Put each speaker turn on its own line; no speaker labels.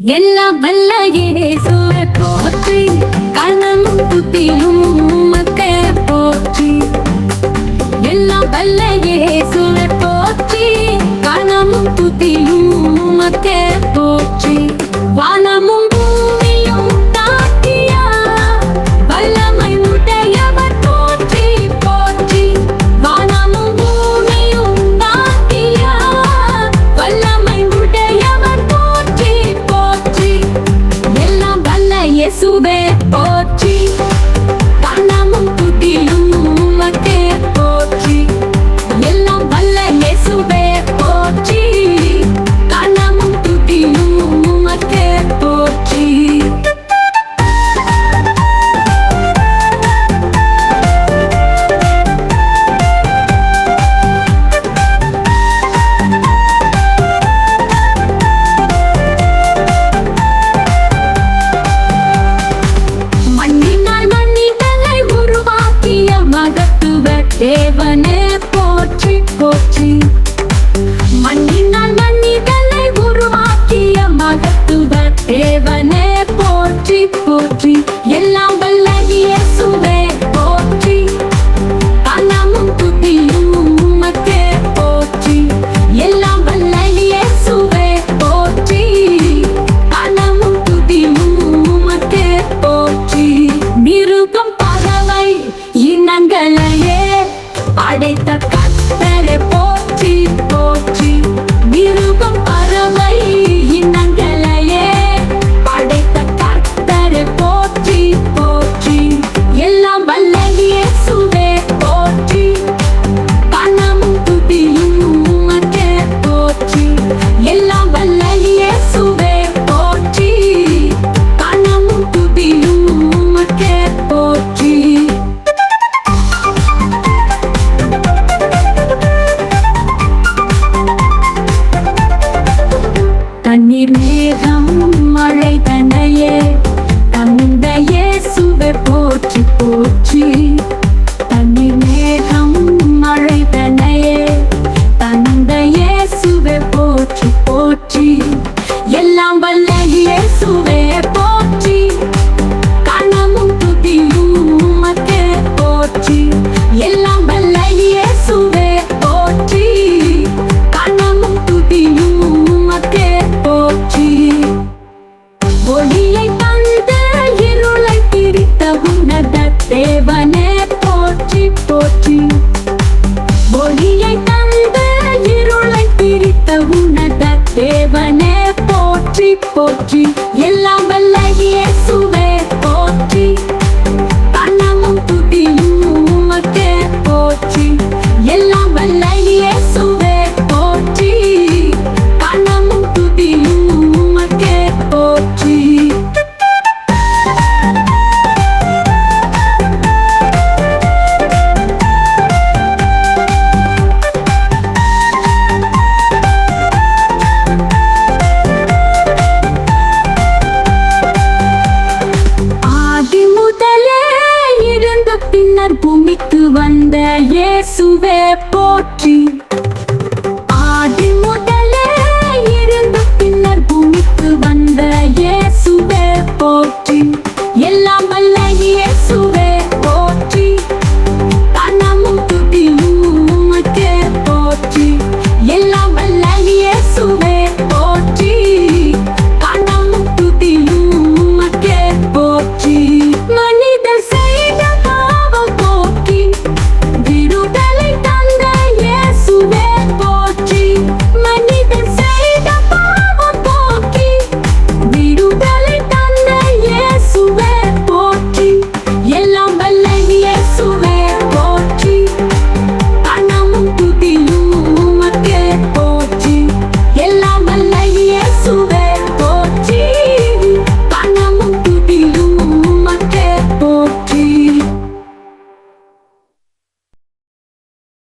எல்லாம் வல்ல இயேசுவை போற்றி, கனமும் துதியும் உமக்கே போற்றி. எல்லாம் வல்ல இயேசுவை போற்றி, கனமும் துதியும் உமக்கே போற்றி. வானமும் பூமியும் தாக்கிய வல்லமை உடையவர் போற்றி போற்றி. வானமும் பூமியும் தாக்கிய வல்லமை உடையவர் போற்றி போற்றி. எல்லாம் வல்ல இயேசுவே போற்றி, கனமும் துதியும் உமக்கே போற்றி. எல்லாம் வல்ல இயேசுவே போற்றி, கனமும் துதியும் உமக்கே போற்றி. மண்ணினால் மனிதனை உருவாக்கிய மகத்துவ தேவனே போற்றி போற்றி. மண்ணினால் மனிதனை உருவாக்கிய மகத்துவ தேவனே போற்றி போற்றி. எல்லாம் வல்ல இயேசுவே போற்றி, கனமும் துதியும் உமக்கே போற்றி. எல்லாம் வல்ல இயேசுவே போற்றி, கனமும் துதியும் உமக்கே போற்றி. மிருகம் பறவை இனங்களையே படைத்த கர்த்தரே போற்றி போற்றி. மிருகம் பறவை இனங்களையே படைத்த கர்த்தரே போற்றி போற்றி. எல்லாம் வல்ல இயேசுவே போற்றி, கனமும் துதியும் உமக்கே போற்றி. எல்லாம் வல்ல இயேசுவே போற்றி, கனமும் துதியும் உமக்கே போற்றி. தண்ணீர் மேகம் மழை தனையே தந்த இயேசுவே போற்றி போற்றி. தண்ணீர் மேகம் மழை தனையே தந்த இயேசுவே போற்றி போற்றி. எல்லாம் வல்ல இயேசுவே போற்றி, கனமும் துதியும் உமக்கே போற்றி. எல்லாம் வல்ல இயேசுவே போற்றி, கனமும் துதியும் உமக்கே போற்றி. ஒளியை தந்து இருளை பிரித்த உன்னத தேவனே போற்றி போற்றி. ஒளியை தந்து இருளை பிரித்த உன்னத தேவனே போற்றி போற்றி. எல்லாம் வல்ல